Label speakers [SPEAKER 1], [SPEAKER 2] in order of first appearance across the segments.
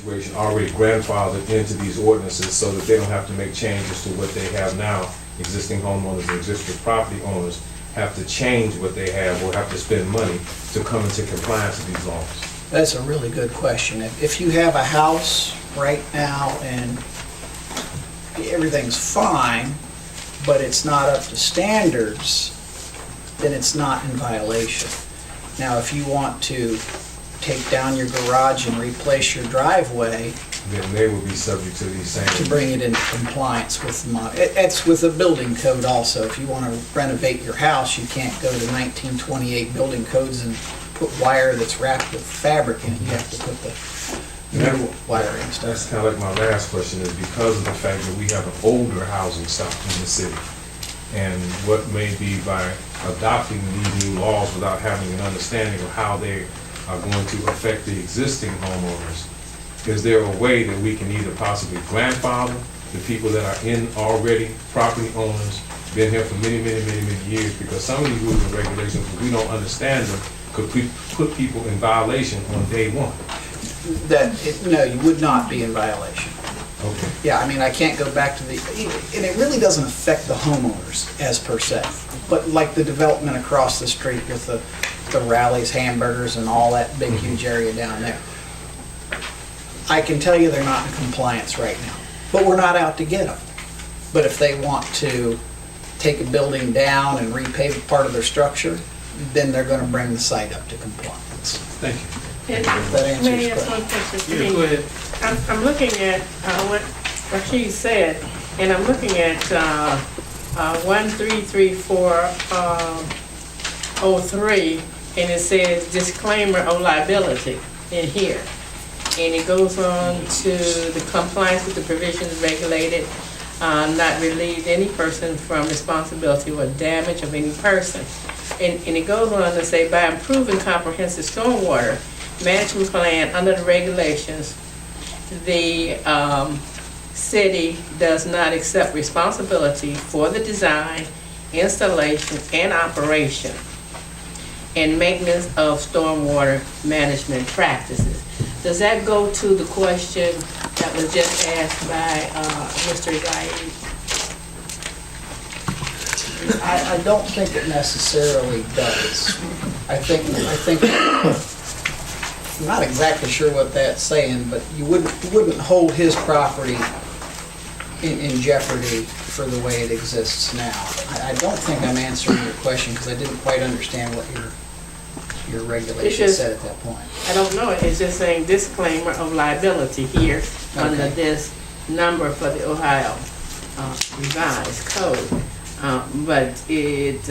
[SPEAKER 1] situation already grandfathered into these ordinances so that they don't have to make changes to what they have now. Existing homeowners and existing property owners have to change what they have or have to spend money to come into compliance with these laws.
[SPEAKER 2] That's a really good question. If you have a house right now and everything's fine, but it's not up to standards, then it's not in violation. Now, if you want to take down your garage and replace your driveway
[SPEAKER 1] Then they will be subject to these same.
[SPEAKER 2] to bring it into compliance with it's with the building code also. If you want to renovate your house, you can't go to 1928 building codes and put wire that's wrapped with fabric in it. You have to put the new wiring stuff.
[SPEAKER 1] That's kind of like my last question, is because of the fact that we have an older housing stock in the city, and what may be by adopting these new laws without having an understanding of how they are going to affect the existing homeowners, is there a way that we can either possibly grandfather the people that are in already, property owners, been here for many, many, many, many years, because some of these rules and regulations, if we don't understand them, could put people in violation on day one.
[SPEAKER 2] No, you would not be in violation.
[SPEAKER 1] Okay.
[SPEAKER 2] Yeah, I mean, I can't go back to and it really doesn't affect the homeowners as per se, but like the development across the street with the Rally's Hamburgers and all that big huge area down there. I can tell you they're not in compliance right now, but we're not out to get them. But if they want to take a building down and repave part of their structure, then they're going to bring the site up to compliance.
[SPEAKER 1] Thank you.
[SPEAKER 2] If that answers
[SPEAKER 3] May I
[SPEAKER 2] your
[SPEAKER 3] ask
[SPEAKER 2] question.
[SPEAKER 3] one question?
[SPEAKER 4] Yeah, go ahead.
[SPEAKER 3] I'm looking at what she said, and I'm looking at 133403, and it says disclaimer of liability in here. And it goes on to the compliance with the provisions regulated, not relieve any person from responsibility or damage of any person. And it goes on to say, by improving comprehensive stormwater management plan under the regulations, the city does not accept responsibility for the design, installation, and operation and maintenance of stormwater management practices. Does that go to the question that was just asked by Mr. Zahid?
[SPEAKER 2] I don't think it necessarily does. I think, I'm not exactly sure what that's saying, but you wouldn't hold his property in jeopardy for the way it exists now. I don't think I'm answering your question because I didn't quite understand what your regulation said at that point.
[SPEAKER 3] I don't know, it's just saying disclaimer of liability here under this number for the Ohio revised code. But it's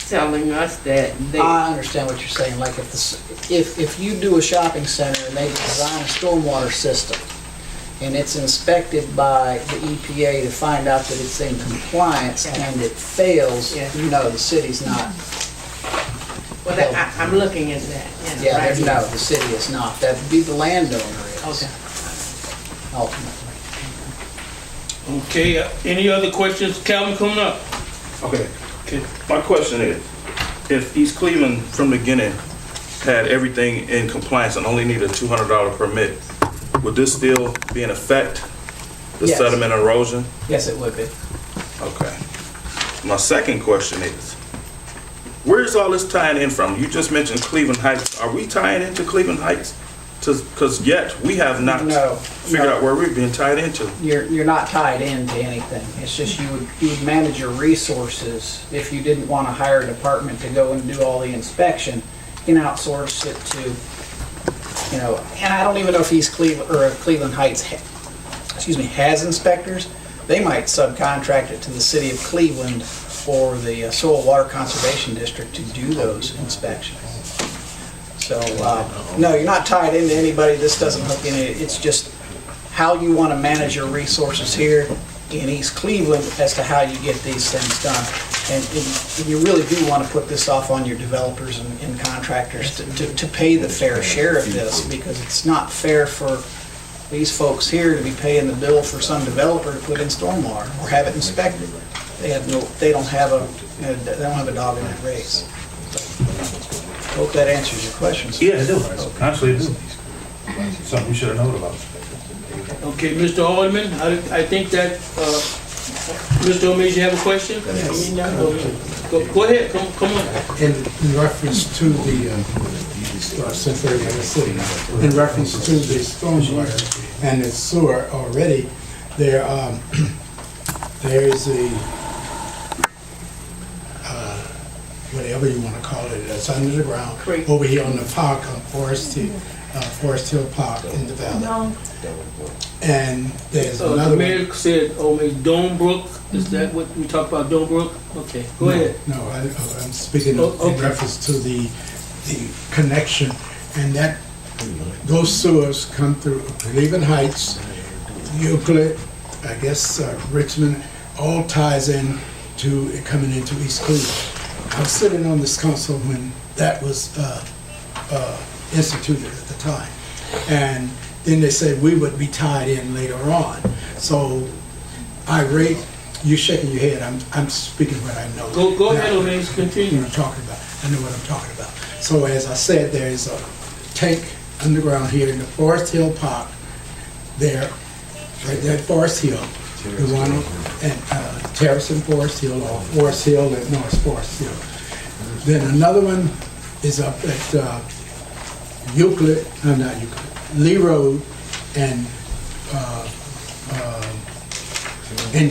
[SPEAKER 3] telling us that they...
[SPEAKER 2] I understand what you're saying. Like if you do a shopping center and they design a stormwater system and it's inspected by the EPA to find out that it's in compliance and it fails, no, the city's not.
[SPEAKER 3] Well, I'm looking at that.
[SPEAKER 2] Yeah,
[SPEAKER 3] right here.
[SPEAKER 2] no, the city is not. That'd be the landowner is.
[SPEAKER 3] Okay.
[SPEAKER 2] Ultimately.
[SPEAKER 4] Okay, any other questions? Calvin, coming up.
[SPEAKER 5] Okay, my question is, if East Cleveland from the beginning had everything in compliance and only needed a $200 permit, would this still be in effect, the
[SPEAKER 2] Yes.
[SPEAKER 5] sediment erosion?
[SPEAKER 2] Yes, it would be.
[SPEAKER 5] Okay. My second question is, where's all this tying in from? You just mentioned Cleveland Heights. Are we tying into Cleveland Heights? Because yet we have not figured out where we're being tied into.
[SPEAKER 2] You're not tied into anything. It's just you would manage your resources. If you didn't want to hire a department to go and do all the inspection, you can outsource it to, and I don't even know if East Cleveland or Cleveland Heights, has inspectors. They might subcontract it to the city of Cleveland or the Soil Water Conservation District to do those inspections. So, no, you're not tied into anybody. This doesn't hook in. It's just how you want to manage your resources here in East Cleveland as to how you get these things done. And you really do want to put this off on your developers and contractors to pay the fair share of this, because it's not fair for these folks here to be paying the bill for some developer to put in stormwater or have it inspected. They don't have a dog in that race. Hope that answers your questions.
[SPEAKER 6] Yeah, I do. Actually, I do. Something we should have known about.
[SPEAKER 4] Okay, Mr. Alderman, I think that, Mr. Omiz, you have a question? Go ahead, come on.
[SPEAKER 7] In reference to the, since they're in the city, in reference to the stormwater and the sewer already, there is a, whatever you want to call it, it's under the ground,
[SPEAKER 3] Creek.
[SPEAKER 7] over here on the park, on Forest Hill Park in the valley. And there's
[SPEAKER 4] The
[SPEAKER 7] another
[SPEAKER 4] mayor
[SPEAKER 7] one.
[SPEAKER 4] said, Dome Brook, is that what we talked about, Dome Brook? Okay, go ahead.
[SPEAKER 7] No, I'm speaking
[SPEAKER 4] Oh, okay.
[SPEAKER 7] in reference to the connection, and that, those sewers come through Cleveland Heights, Euclid, I guess Richmond, all ties in to it coming into East Cleveland. I was sitting on this council when that was instituted at the time, and then they said we would be tied in later on. So I rate, you're shaking your head, I'm speaking what I know.
[SPEAKER 4] Go ahead,
[SPEAKER 7] Now,
[SPEAKER 4] Omiz, continue.
[SPEAKER 7] what I'm talking about. I know what I'm talking about. So as I said, there is a tank underground here in the Forest Hill Park. There, right there at Forest Hill, the one at Terrace and Forest Hill, or Forest Hill at North Forest Hill. Then another one is up at Euclid, no, not Euclid, Lee Road and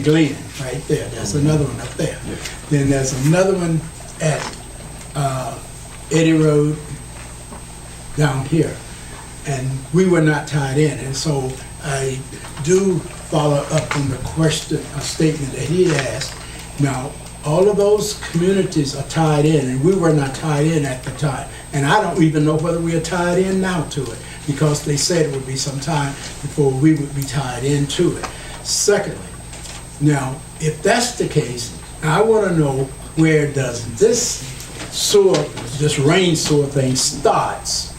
[SPEAKER 7] Glen, right there. There's another one up there. Then there's another one at Eddie Road down here. And we were not tied in. And so I do follow up on the question, a statement that he asked. Now, all of those communities are tied in, and we were not tied in at the time. And I don't even know whether we are tied in now to it, because they said it would be some time before we would be tied into it. Secondly, now, if that's the case, I want to know, where does this sewer, this rain sewer thing starts?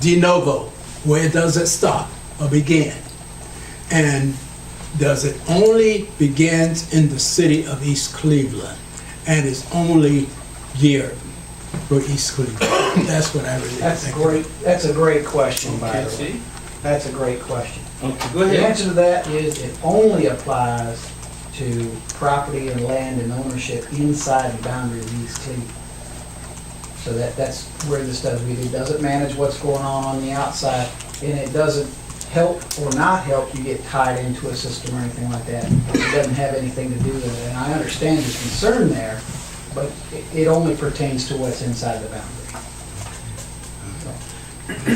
[SPEAKER 7] De novo, where does it stop or begin? And does it only begins in the city of East Cleveland and is only geared for East Cleveland? That's what I really think.
[SPEAKER 2] That's a great question, by
[SPEAKER 4] Okay,
[SPEAKER 2] the way.
[SPEAKER 4] see?
[SPEAKER 2] That's a great question.
[SPEAKER 4] Okay, go
[SPEAKER 2] The
[SPEAKER 4] ahead.
[SPEAKER 2] answer to that is it only applies to property and land and ownership inside the boundary of East Cleveland. So that's where this does. It doesn't manage what's going on the outside, and it doesn't help or not help you get tied into a system or anything like that. It doesn't have anything to do with it. And I understand the concern there, but it only pertains to what's inside the boundary.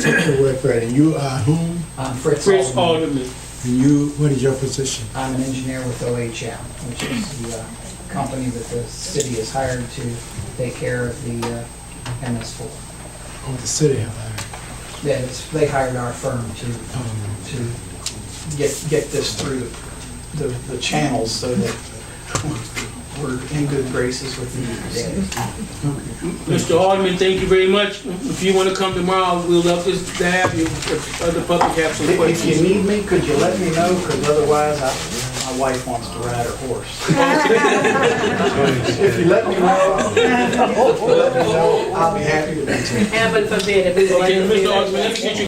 [SPEAKER 7] Take your word for it. And you are whom?
[SPEAKER 2] I'm Fritz
[SPEAKER 4] Chris
[SPEAKER 2] Alderman.
[SPEAKER 4] Alderman.
[SPEAKER 7] And you, what is your position?
[SPEAKER 2] I'm an engineer with OHM, which is the company that the city has hired to take care of the MS4.
[SPEAKER 7] Oh, the city have hired.
[SPEAKER 2] Yeah, they hired our firm to get this through the channels so that we're in good graces with the
[SPEAKER 4] Mr. Alderman, thank you very much. If you want to come tomorrow, we'll love to have you, if other public have some
[SPEAKER 2] If you
[SPEAKER 4] questions.
[SPEAKER 2] need me, could you let me know? Because otherwise, my wife wants to ride her horse. If you let me know, I'll be happy to.
[SPEAKER 3] Heaven forbid if we were
[SPEAKER 4] Okay,
[SPEAKER 3] to do
[SPEAKER 4] Mr.
[SPEAKER 3] that.
[SPEAKER 4] Alderman, let me get you